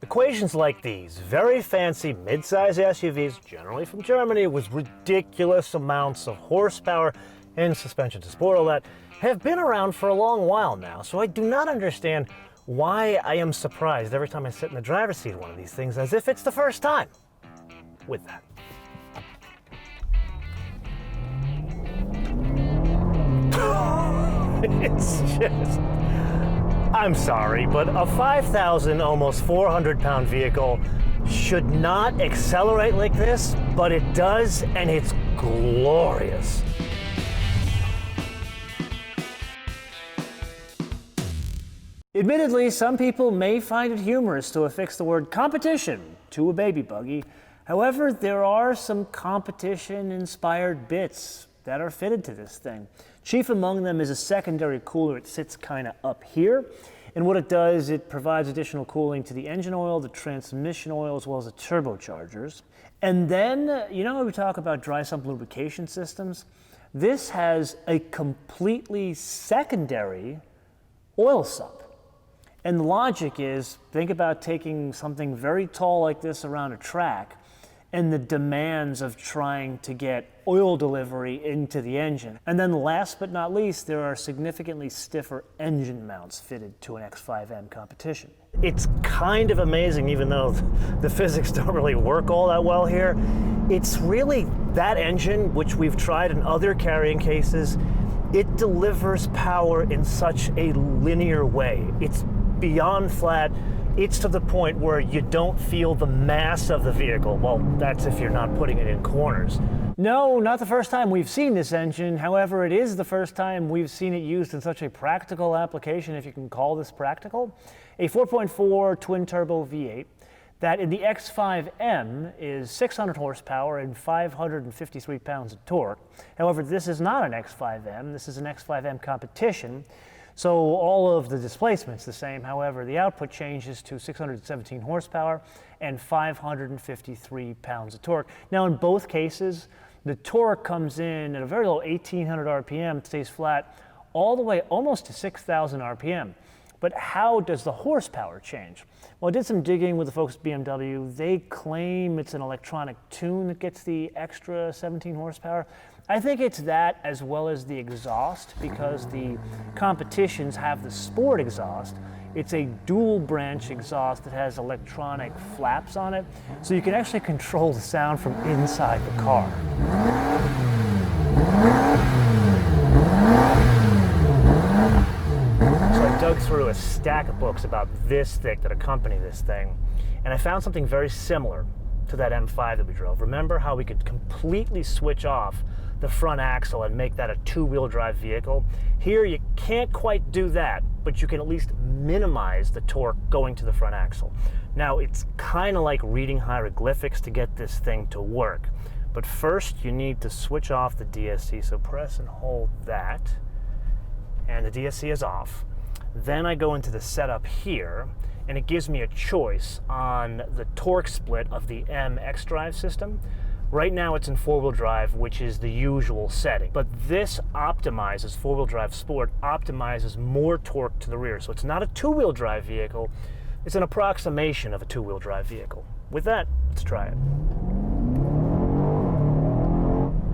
Equations like these, very fancy mid-size SUVs, generally from Germany, with ridiculous amounts of horsepower and suspension to support all that, have been around for a long while now, so I do not understand why I am surprised every time I sit in the driver's seat of one of these things as if it's the first time. With that. It's just... I'm sorry, but a 5,000, almost 400-pound vehicle should not accelerate like this, but it does, and it's glorious. Admittedly, some people may find it humorous to affix the word competition to a baby buggy. However, there are some competition-inspired bits that are fitted to this thing. Chief among them is a secondary cooler. It sits kind of up here. And what it does, it provides additional cooling to the engine oil, the transmission oil, as well as the turbochargers. And then, you know, when we talk about dry sump lubrication systems, this has a completely secondary oil sump. And the logic is, think about taking something very tall like this around a track and the demands of trying to get oil delivery into the engine. And then last but not least, there are significantly stiffer engine mounts fitted to an X5 M Competition. It's kind of amazing, even though the physics don't really work all that well here. It's really that engine, which we've tried in other carrying cases, it delivers power in such a linear way. It's beyond flat. It's to the point where you don't feel the mass of the vehicle. Well, that's if you're not putting it in corners. No, not the first time we've seen this engine. However, it is the first time we've seen it used in such a practical application, if you can call this practical. A 4.4 twin-turbo V8 that in the X5 M is 600 horsepower and 553 pounds of torque. However, this is not an X5 M. This is an X5 M Competition. So all of the displacement's the same. However, the output changes to 617 horsepower and 553 pounds of torque. Now, in both cases, the torque comes in at a very low 1,800 RPM, stays flat, all the way almost to 6,000 RPM. But how does the horsepower change? Well, I did some digging with the folks at BMW. They claim it's an electronic tune that gets the extra 17 horsepower. I think it's that as well as the exhaust, because the competitions have the sport exhaust. It's a dual branch exhaust that has electronic flaps on it, so you can actually control the sound from inside the car. So I dug through a stack of books about this thick that accompany this thing, and I found something very similar to that M5 that we drove. Remember how we could completely switch off the front axle and make that a two-wheel drive vehicle? Here you can't quite do that, but you can at least minimize the torque going to the front axle. Now, it's kind of like reading hieroglyphics to get this thing to work. But first you need to switch off the DSC, so press and hold that, and the DSC is off. Then I go into the setup here, and it gives me a choice on the torque split of the M xDrive system. Right now it's in four-wheel drive, which is the usual setting. But this optimizes, four-wheel drive sport, optimizes more torque to the rear. So it's not a two-wheel drive vehicle, it's an approximation of a two-wheel drive vehicle. With that, let's try it.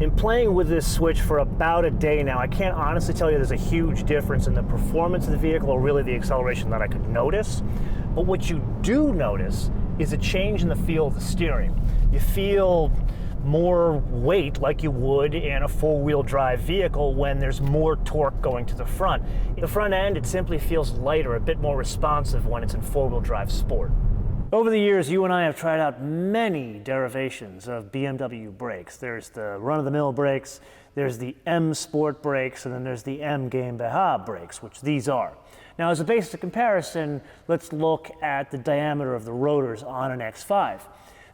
In playing with this switch for about a day now, I can't honestly tell you there's a huge difference in the performance of the vehicle or really the acceleration that I could notice. But what you do notice is a change in the feel of the steering. You feel more weight like you would in a four-wheel drive vehicle when there's more torque going to the front. The front end, it simply feels lighter, a bit more responsive when it's in four-wheel drive sport. Over the years, you and I have tried out many derivations of BMW brakes. There's the run-of-the-mill brakes, there's the M Sport brakes, and then there's the M GmbH brakes, which these are. Now, as a basis of comparison, let's look at the diameter of the rotors on an X5.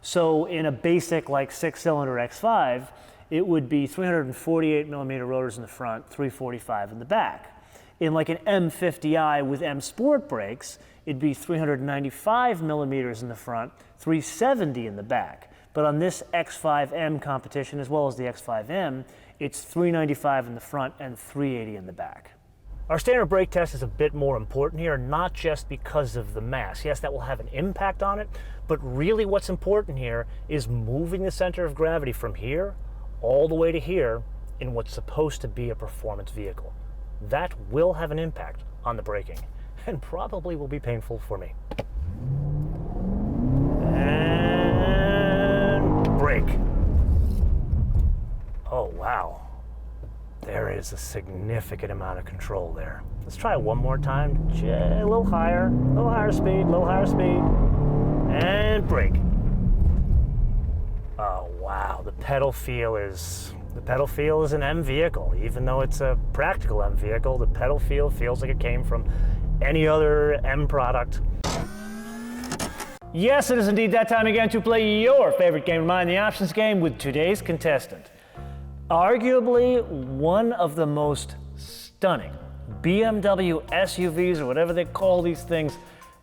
So in a basic, like, six-cylinder X5, it would be 348 millimeter rotors in the front, 345 in the back. In like an M50i with M Sport brakes, it'd be 395 millimeters in the front, 370 in the back. But on this X5 M Competition, as well as the X5 M, it's 395 in the front and 380 in the back. Our standard brake test is a bit more important here, not just because of the mass. Yes, that will have an impact on it, but really what's important here is moving the center of gravity from here all the way to here in what's supposed to be a performance vehicle. That will have an impact on the braking, and probably will be painful for me. And brake. Oh, wow. There is a significant amount of control there. Let's try it one more time. A little higher speed, and brake. Oh, wow. The pedal feel is an M vehicle. Even though it's a practical M vehicle, the pedal feel feels like it came from any other M product. Yes, it is indeed that time again to play your favorite game of mine, the options game, with today's contestant. Arguably one of the most stunning BMW SUVs, or whatever they call these things,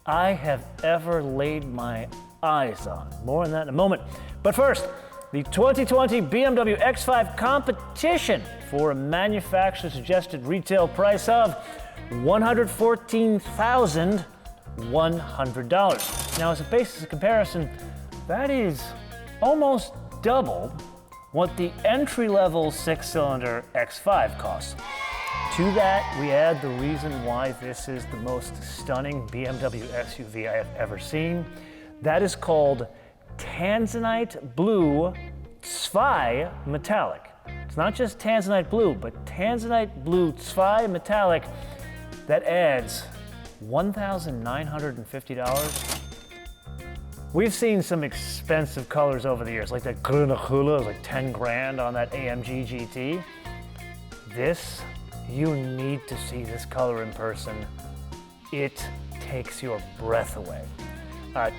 I have ever laid my eyes on. More on that in a moment. But first, the 2020 BMW X5 Competition for a manufacturer suggested retail price of $114,100. Now, as a basis of comparison, that is almost double what the entry-level six-cylinder X5 costs. To that, we add the reason why this is the most stunning BMW SUV I have ever seen. That is called Tanzanite Blue Zwei Metallic. It's not just Tanzanite Blue, but Tanzanite Blue Zwei Metallic. That adds $1,950. We've seen some expensive colors over the years, like that Grüne Hula, like 10 grand on that AMG GT. This, you need to see this color in person. It takes your breath away.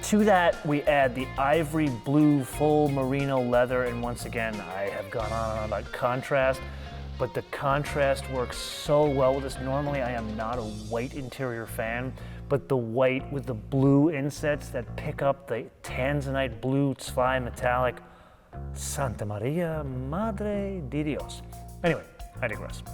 To that, we add the ivory blue full merino leather, and once again, I have gone on and on about contrast, but the contrast works so well with this. Normally, I am not a white interior fan, but the white with the blue insets that pick up the Tanzanite Blue Zwei Metallic, Santa Maria Madre de Dios. Anyway, I digress.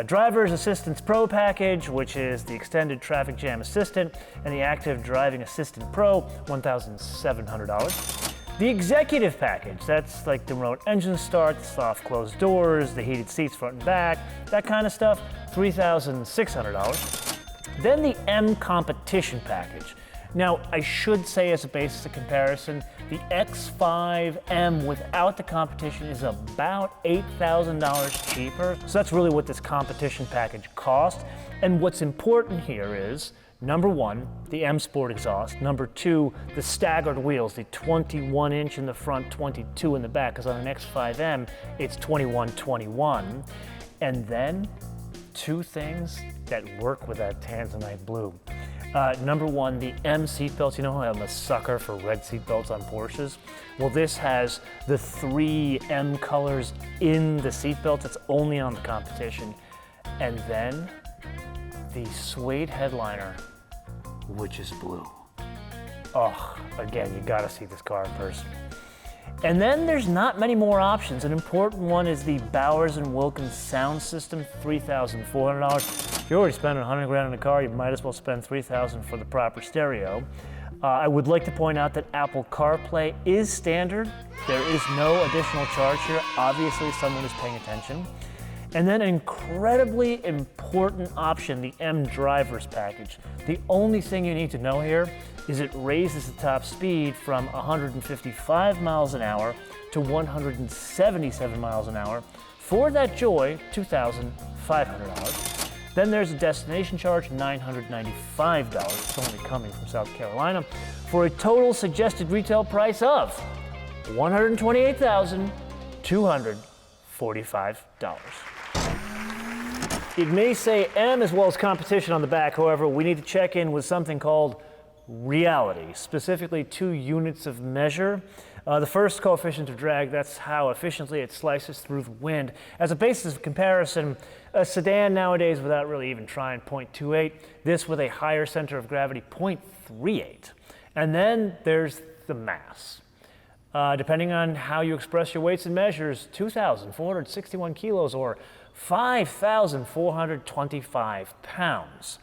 Driver's Assistance Pro package, which is the extended traffic jam assistant, and the active driving assistant pro, $1,700. The executive package, that's like the remote engine start, the soft closed doors, the heated seats front and back, that kind of stuff, $3,600. Then the M Competition package. Now, I should say as a basis of comparison, the X5 M without the competition is about $8,000 cheaper. So that's really what this competition package cost. And what's important here is, number one, the M Sport exhaust. Number two, the staggered wheels, the 21-inch in the front, 22 in the back, because on an X5M, it's 21-21. And then, two things that work with that Tanzanite blue. Number one, the M seatbelts. You know how I'm a sucker for red seatbelts on Porsches? Well, this has the 3 M colors in the seatbelts. It's only on the competition. And then the suede headliner, which is blue. Oh, again, you gotta see this car in person. And then there's not many more options. An important one is the Bowers & Wilkins sound system, $3,400. If you're already spending 100 grand on a car, you might as well spend $3,000 for the proper stereo. I would like to point out that Apple CarPlay is standard. There is no additional charge here. Obviously, someone is paying attention. And then an incredibly important option, the M Drivers package. The only thing you need to know here is it raises the top speed from 155 miles an hour to 177 miles an hour. For that joy, $2,500. Then there's a destination charge, $995. It's only coming from South Carolina, for a total suggested retail price of $128,245. It may say M as well as competition on the back. However, we need to check in with something called reality, specifically 2 units of measure. The first, coefficient of drag, that's how efficiently it slices through the wind. As a basis of comparison, a sedan nowadays, without really even trying, 0.28. This with a higher center of gravity, 0.38. And then there's the mass. Depending on how you express your weights and measures, 2,461 kilos or 5,425 pounds.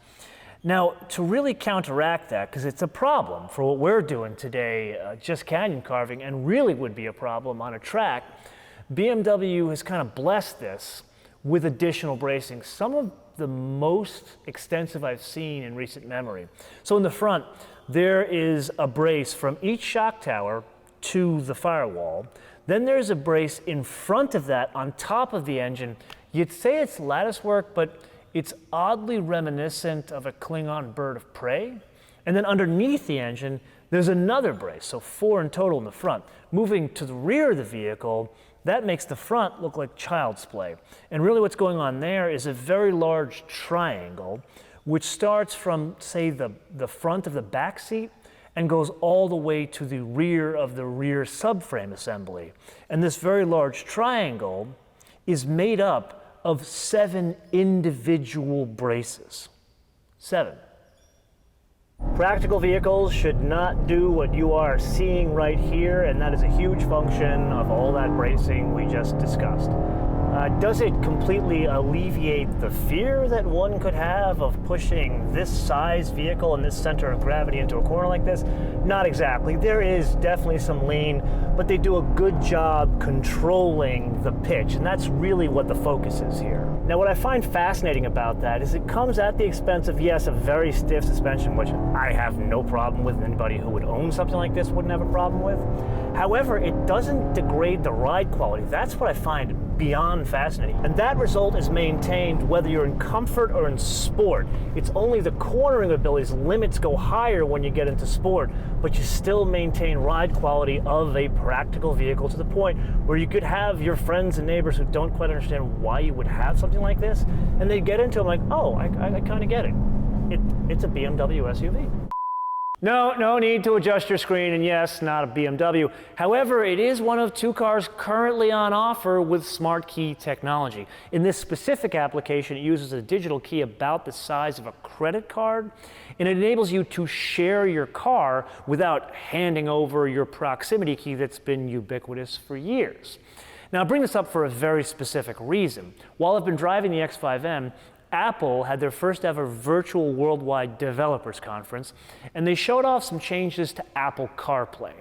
Now, to really counteract that, because it's a problem for what we're doing today, just canyon carving, and really would be a problem on a track, BMW has kind of blessed this with additional bracing, some of the most extensive I've seen in recent memory. So in the front, there is a brace from each shock tower to the firewall. Then there's a brace in front of that on top of the engine. You'd say it's lattice work, but it's oddly reminiscent of a Klingon bird of prey. And then underneath the engine, there's another brace, so 4 in total in the front. Moving to the rear of the vehicle, that makes the front look like child's play. And really what's going on there is a very large triangle, which starts from, say, the front of the back seat and goes all the way to the rear of the rear subframe assembly. And this very large triangle is made up of 7 individual braces. 7. Practical vehicles should not do what you are seeing right here, and that is a huge function of all that bracing we just discussed. Does it completely alleviate the fear that one could have of pushing this size vehicle and this center of gravity into a corner like this? Not exactly. There is definitely some lean, but they do a good job controlling the pitch, and that's really what the focus is here. Now, what I find fascinating about that is it comes at the expense of, yes, a very stiff suspension, which I have no problem with. Anybody who would own something like this wouldn't have a problem with. However, it doesn't degrade the ride quality. That's what I find beyond fascinating. And that result is maintained whether you're in comfort or in sport. It's only the cornering abilities limits go higher when you get into sport, but you still maintain ride quality of a practical vehicle to the point where you could have your friends and neighbors who don't quite understand why you would have something like this, and they get into it like, oh, I kind of get it. It's a BMW SUV. No need to adjust your screen, and yes, not a BMW. However, it is one of 2 cars currently on offer with smart key technology. In this specific application, it uses a digital key about the size of a credit card, and it enables you to share your car without handing over your proximity key that's been ubiquitous for years. Now, I bring this up for a very specific reason. While I've been driving the X5 M, Apple had their first ever virtual worldwide developers conference, and they showed off some changes to Apple CarPlay.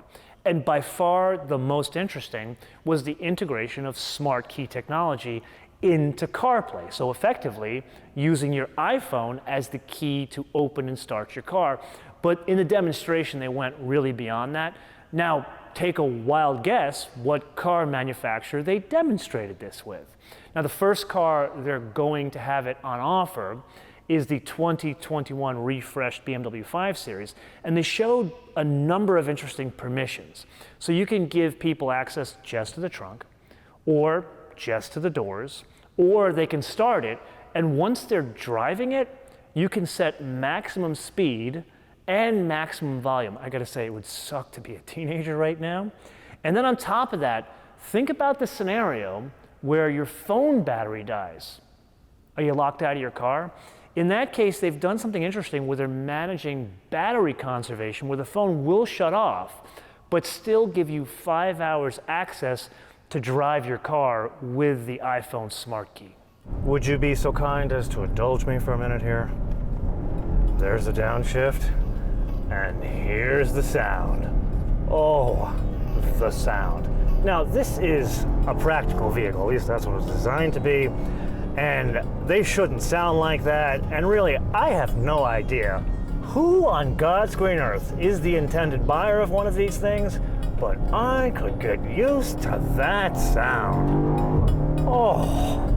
And by far the most interesting was the integration of smart key technology into CarPlay. So effectively, using your iPhone as the key to open and start your car. But in the demonstration, they went really beyond that. Now, take a wild guess what car manufacturer they demonstrated this with. Now, the first car they're going to have it on offer is the 2021 refreshed BMW 5 Series, and they showed a number of interesting permissions. So you can give people access just to the trunk, or just to the doors, or they can start it, and once they're driving it, you can set maximum speed and maximum volume. I gotta say, it would suck to be a teenager right now. And then on top of that, think about the scenario where your phone battery dies. Are you locked out of your car? In that case, they've done something interesting where they're managing battery conservation, where the phone will shut off, but still give you 5 hours access to drive your car with the iPhone smart key. Would you be so kind as to indulge me for a minute here? There's the downshift, and here's the sound. Oh, the sound. Now, this is a practical vehicle, at least that's what it's designed to be, and they shouldn't sound like that, and really, I have no idea who on God's green earth is the intended buyer of one of these things, but I could get used to that sound. Oh.